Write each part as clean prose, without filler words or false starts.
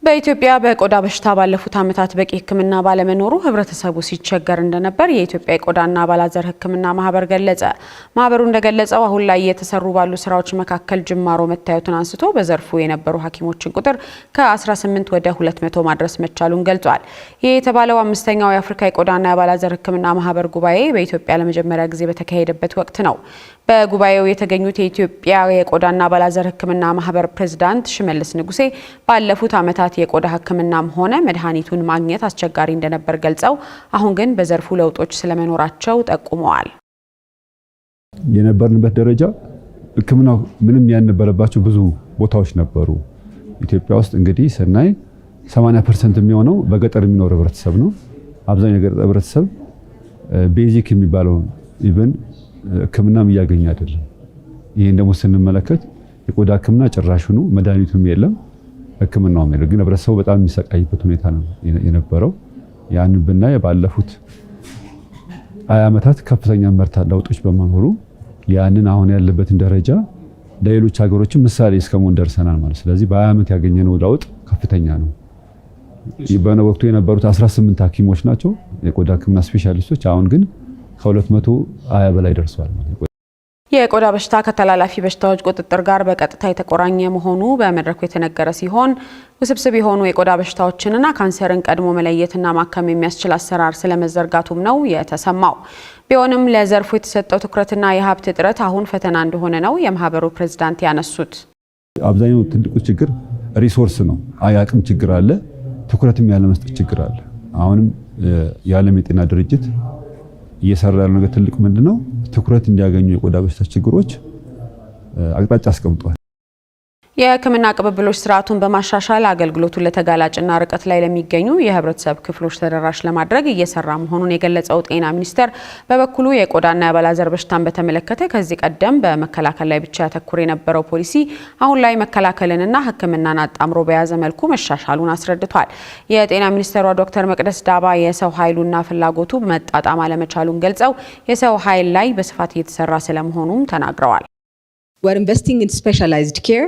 በኢትዮጵያ በቆዳ በሽታ ባለፉት ዓመታት በቂ ሕክምና ባለመኖሩ ህብረተሰቡ ሲቸገር እንደነበር የኢትዮጵያ የቆዳና አባላዘር ሕክምና ማህበር ገለጸ። ማህበሩ እንደገለጸው አሁን ላይ የተሰሩ ባሉ ስራዎች መካከል ጅማሮ መታየቱን አንስቶ በዘርፉ የነበሩ ሐኪሞችን ቁጥር ከ18 ወደ 200 ማድረስ መቻሉን ገልጿል። ይህ የተባለው አምስተኛው የአፍሪካ የቆዳና የአባላዘር ሕክምና ማህበር ጉባኤ በኢትዮጵያ ለመጀመሪያ ጊዜ በተካሄደበት ወቅት ነው። በጉባኤው የተገኙት የኢትዮጵያ የቆዳና አባላዘር ሕክምና ማህበር ፕሬዝዳንት ሽመልስ ንጉሴ ባለፉት ዓመታት የቆዳ ሕክምናም ሆነ መድኃኒቱን ማግኘት አስቸጋሪ እንደነበር ገልጸው አሁን ግን በዘርፉ ለውጦች ስለመኖራቸው ጠቁመዋል። የነበርንበት ደረጃ ሕክምናው ምንም ያልነበረባቸው ብዙ ቦታዎች ነበሩ። ኢትዮጵያ ውስጥ እንግዲህ ስናይ 80% የሚሆነው በገጠር የሚኖር ህብረተሰብ ነው። አብዛኛው የገጠር ህብረተሰብ ቤዚክ የሚባለው ኢቭን ሕክምናም እያገኘ አይደለም። ይሄን ደግሞ ስንመለከት የቆዳ ሕክምና ጭራሹኑ መድኃኒቱም የለም ሕክምናውም የለም። ግን ህብረተሰቡ በጣም የሚሰቃይበት ሁኔታ ነው የነበረው። ያንን ብናይ ባለፉት 20 ዓመታት ከፍተኛ ምርታ ለውጦች በመኖሩ ያንን አሁን ያለበትን ደረጃ ለሌሎች ሀገሮችም ምሳሌ እስከመሆን ደርሰናል ማለት። ስለዚህ በ20 ዓመት ያገኘነው ለውጥ ከፍተኛ ነው። በወቅቱ የነበሩት 18 ሐኪሞች ናቸው የቆዳ ሕክምና ስፔሻሊስቶች። አሁን ግን ከ220 በላይ ደርሰዋል ማለት። የቆዳ በሽታ ከተላላፊ በሽታዎች ቁጥጥር ጋር በቀጥታ የተቆራኘ መሆኑ በመድረኩ የተነገረ ሲሆን ውስብስብ የሆኑ የቆዳ በሽታዎችንና ካንሰርን ቀድሞ መለየትና ማከም የሚያስችል አሰራር ስለመዘርጋቱም ነው የተሰማው። ቢሆንም ለዘርፉ የተሰጠው ትኩረትና የሀብት እጥረት አሁን ፈተና እንደሆነ ነው የማህበሩ ፕሬዝዳንት ያነሱት። አብዛኛው ትልቁ ችግር ሪሶርስ ነው። አቅም ችግር አለ፣ ትኩረትም ያለ መስጠት ችግር አለ። አሁንም የዓለም የጤና ድርጅት እየሰራ ያለው ነገር ትልቁ ምንድነው? ትኩረት እንዲያገኙ የቆዳ በሽታ ችግሮች አቅጣጫ አስቀምጧል። የሕክምና ቅብብሎች ስርዓቱን በማሻሻል አገልግሎቱን ለተጋላጭና ርቀት ላይ ለሚገኙ የህብረተሰብ ክፍሎች ተደራሽ ለማድረግ እየሰራ መሆኑን የገለጸው ጤና ሚኒስቴር በበኩሉ የቆዳና የአባላዘር በሽታን በተመለከተ ከዚህ ቀደም በመከላከል ላይ ብቻ ያተኩር የነበረው ፖሊሲ አሁን ላይ መከላከልንና ሕክምናን አጣምሮ በያዘ መልኩ መሻሻሉን አስረድቷል። የጤና ሚኒስቴሯ ዶክተር መቅደስ ዳባ የሰው ኃይሉና ፍላጎቱ መጣጣም አለመቻሉን ገልጸው የሰው ኃይል ላይ በስፋት እየተሰራ ስለመሆኑም ተናግረዋል። We're investing in specialized care.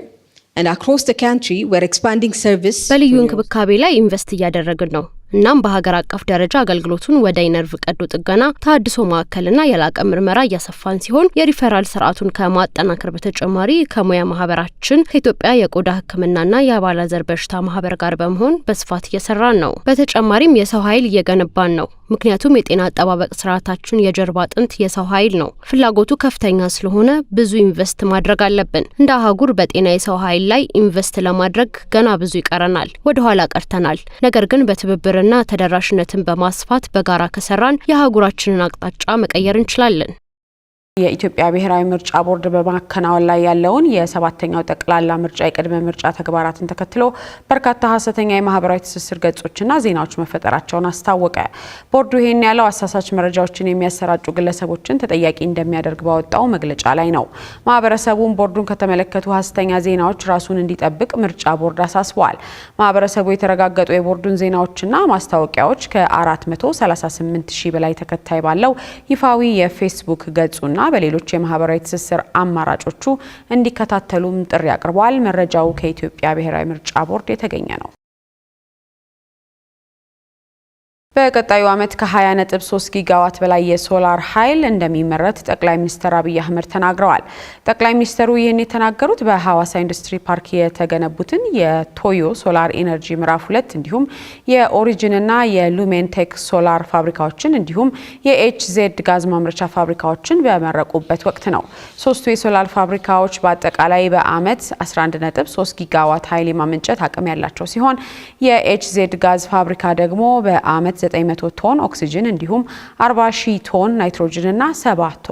በልዩ እንክብካቤ ላይ ኢንቨስት እያደረግን ነው። እናም በሀገር አቀፍ ደረጃ አገልግሎቱን ወደ ኢነርቭ ቀዶ ጥገና ተሃድሶ ማዕከልና የላቀ ምርመራ እያሰፋን ሲሆን የሪፈራል ስርዓቱን ከማጠናከር በተጨማሪ ከሙያ ማህበራችን ከኢትዮጵያ የቆዳ ሕክምናና የአባላዘር በሽታ ማህበር ጋር በመሆን በስፋት እየሰራን ነው። በተጨማሪም የሰው ኃይል እየገነባን ነው። ምክንያቱም የጤና አጠባበቅ ስርዓታችን የጀርባ አጥንት የሰው ኃይል ነው። ፍላጎቱ ከፍተኛ ስለሆነ ብዙ ኢንቨስት ማድረግ አለብን። እንደ አህጉር በጤና የሰው ኃይል ላይ ኢንቨስት ለማድረግ ገና ብዙ ይቀረናል። ወደ ኋላ ቀርተናል። ነገር ግን በትብብርና ተደራሽነትን በማስፋት በጋራ ከሰራን የአህጉራችንን አቅጣጫ መቀየር እንችላለን። የኢትዮጵያ ብሔራዊ ምርጫ ቦርድ በማከናወን ላይ ያለውን የሰባተኛው ጠቅላላ ምርጫ የቅድመ ምርጫ ተግባራትን ተከትሎ በርካታ ሐሰተኛ የማህበራዊ ትስስር ገጾችና ዜናዎች መፈጠራቸውን አስታወቀ። ቦርዱ ይህን ያለው አሳሳች መረጃዎችን የሚያሰራጩ ግለሰቦችን ተጠያቂ እንደሚያደርግ ባወጣው መግለጫ ላይ ነው። ማህበረሰቡም ቦርዱን ከተመለከቱ ሐሰተኛ ዜናዎች ራሱን እንዲጠብቅ ምርጫ ቦርድ አሳስቧል። ማህበረሰቡ የተረጋገጡ የቦርዱን ዜናዎችና ማስታወቂያዎች ከ438 ሺህ በላይ ተከታይ ባለው ይፋዊ የፌስቡክ ገጹና በሌሎች የማህበራዊ ትስስር አማራጮቹ እንዲከታተሉም ጥሪ አቅርቧል። መረጃው ከኢትዮጵያ ብሔራዊ ምርጫ ቦርድ የተገኘ ነው። በቀጣዩ ዓመት ከ20.3 ጊጋዋት በላይ የሶላር ኃይል እንደሚመረት ጠቅላይ ሚኒስትር አብይ አህመድ ተናግረዋል። ጠቅላይ ሚኒስትሩ ይህን የተናገሩት በሐዋሳ ኢንዱስትሪ ፓርክ የተገነቡትን የቶዮ ሶላር ኢነርጂ ምዕራፍ 2 እንዲሁም የኦሪጂንና የሉሜንቴክ ሶላር ፋብሪካዎችን እንዲሁም የኤችዜድ ጋዝ ማምረቻ ፋብሪካዎችን በመረቁበት ወቅት ነው። ሶስቱ የሶላር ፋብሪካዎች በአጠቃላይ በዓመት 11.3 ጊጋዋት ኃይል የማመንጨት አቅም ያላቸው ሲሆን የኤችዜድ ጋዝ ፋብሪካ ደግሞ በዓመት 900 ቶን ኦክሲጅን እንዲሁም 40,000 ቶን ናይትሮጅን እና 7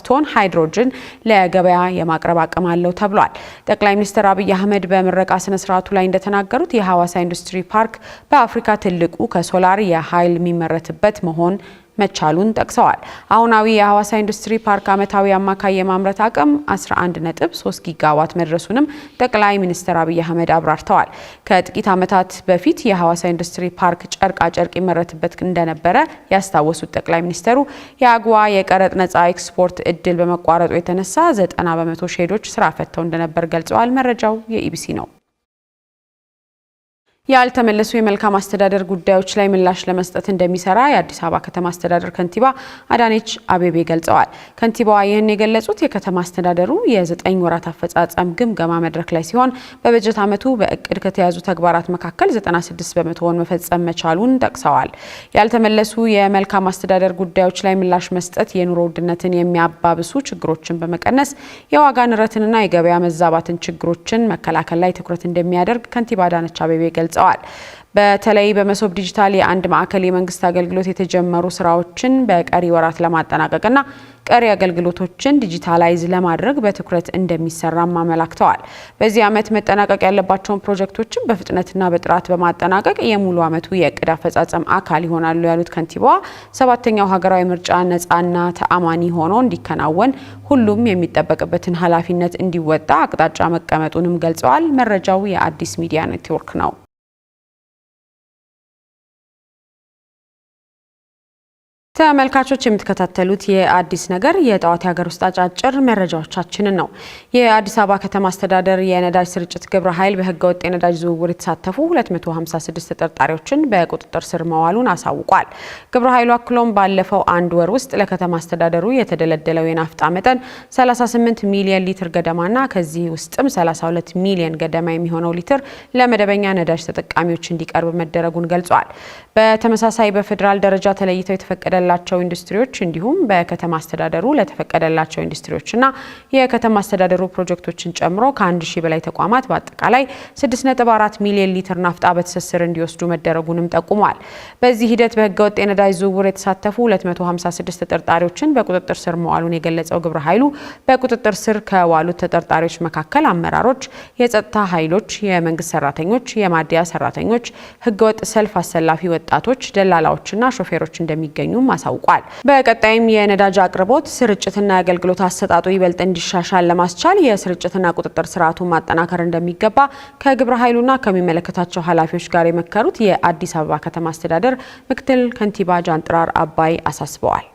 ቶን ሃይድሮጅን ለገበያ የማቅረብ አቅም አለው ተብሏል። ጠቅላይ ሚኒስትር አብይ አህመድ በምረቃ ስነ ስርዓቱ ላይ እንደተናገሩት የሐዋሳ ኢንዱስትሪ ፓርክ በአፍሪካ ትልቁ ከሶላር የኃይል የሚመረትበት መሆን መቻሉን ጠቅሰዋል። አሁናዊ የሐዋሳ ኢንዱስትሪ ፓርክ ዓመታዊ አማካይ የማምረት አቅም 11.3 ጊጋዋት መድረሱንም ጠቅላይ ሚኒስትር አብይ አህመድ አብራርተዋል። ከጥቂት ዓመታት በፊት የሐዋሳ ኢንዱስትሪ ፓርክ ጨርቃ ጨርቅ ይመረትበት እንደነበረ ያስታወሱት ጠቅላይ ሚኒስትሩ የአግዋ የቀረጥ ነጻ ኤክስፖርት እድል በመቋረጡ የተነሳ 90% ሼዶች ስራ ፈተው እንደነበር ገልጸዋል። መረጃው የኢቢሲ ነው። ያልተመለሱ የመልካም አስተዳደር ጉዳዮች ላይ ምላሽ ለመስጠት እንደሚሰራ የአዲስ አበባ ከተማ አስተዳደር ከንቲባ አዳነች አቤቤ ገልጸዋል። ከንቲባዋ ይህን የገለጹት የከተማ አስተዳደሩ የ9 ወራት አፈጻጸም ግምገማ መድረክ ላይ ሲሆን በበጀት ዓመቱ በእቅድ ከተያዙ ተግባራት መካከል 96 በመቶውን መፈጸም መቻሉን ጠቅሰዋል። ያልተመለሱ የመልካም አስተዳደር ጉዳዮች ላይ ምላሽ መስጠት የኑሮ ውድነትን የሚያባብሱ ችግሮችን በመቀነስ የዋጋ ንረትንና የገበያ መዛባትን ችግሮችን መከላከል ላይ ትኩረት እንደሚያደርግ ከንቲባ አዳነች አቤቤ ገልጸዋል። በተለይ በመሶብ ዲጂታል የአንድ ማዕከል የመንግስት አገልግሎት የተጀመሩ ስራዎችን በቀሪ ወራት ለማጠናቀቅና ቀሪ አገልግሎቶችን ዲጂታላይዝ ለማድረግ በትኩረት እንደሚሰራም አመላክተዋል። በዚህ ዓመት መጠናቀቅ ያለባቸውን ፕሮጀክቶችን በፍጥነትና በጥራት በማጠናቀቅ የሙሉ ዓመቱ የእቅድ አፈጻጸም አካል ይሆናሉ ያሉት ከንቲባዋ 7ኛው ሀገራዊ ምርጫ ነፃና ተአማኒ ሆኖ እንዲከናወን ሁሉም የሚጠበቅበትን ኃላፊነት እንዲወጣ አቅጣጫ መቀመጡንም ገልጸዋል። መረጃው የአዲስ ሚዲያ ኔትወርክ ነው። ተመልካቾች የምትከታተሉት የአዲስ ነገር የጠዋት የሀገር ውስጥ አጫጭር መረጃዎቻችንን ነው። የአዲስ አበባ ከተማ አስተዳደር የነዳጅ ስርጭት ግብረ ኃይል በህገወጥ የነዳጅ ዝውውር የተሳተፉ 256 ተጠርጣሪዎችን በቁጥጥር ስር መዋሉን አሳውቋል። ግብረ ኃይሉ አክሎም ባለፈው አንድ ወር ውስጥ ለከተማ አስተዳደሩ የተደለደለው የናፍጣ መጠን 38 ሚሊዮን ሊትር ገደማና ከዚህ ውስጥም 32 ሚሊዮን ገደማ የሚሆነው ሊትር ለመደበኛ ነዳጅ ተጠቃሚዎች እንዲቀርብ መደረጉን ገልጿል። በተመሳሳይ በፌዴራል ደረጃ ተለይተው የተፈቀደ ላቸው ኢንዱስትሪዎች እንዲሁም በከተማ አስተዳደሩ ለተፈቀደላቸው ኢንዱስትሪዎችና የከተማ አስተዳደሩ ፕሮጀክቶችን ጨምሮ ከ1000 በላይ ተቋማት በአጠቃላይ 6.4 ሚሊዮን ሊትር ናፍጣ በትስስር እንዲወስዱ መደረጉንም ጠቁሟል። በዚህ ሂደት በህገወጥ የነዳጅ ዝውውር የተሳተፉ 256 ተጠርጣሪዎችን በቁጥጥር ስር መዋሉን የገለጸው ግብረ ኃይሉ በቁጥጥር ስር ከዋሉት ተጠርጣሪዎች መካከል አመራሮች፣ የጸጥታ ኃይሎች፣ የመንግስት ሰራተኞች፣ የማደያ ሰራተኞች፣ ህገወጥ ሰልፍ አሰላፊ ወጣቶች፣ ደላላዎችና ሾፌሮች እንደሚገኙ አሳውቋል። በቀጣይም የነዳጅ አቅርቦት ስርጭትና የአገልግሎት አሰጣጡ ይበልጥ እንዲሻሻል ለማስቻል የስርጭትና ቁጥጥር ስርዓቱን ማጠናከር እንደሚገባ ከግብረ ኃይሉና ከሚመለከታቸው ኃላፊዎች ጋር የመከሩት የአዲስ አበባ ከተማ አስተዳደር ምክትል ከንቲባ ጃንጥራር አባይ አሳስበዋል።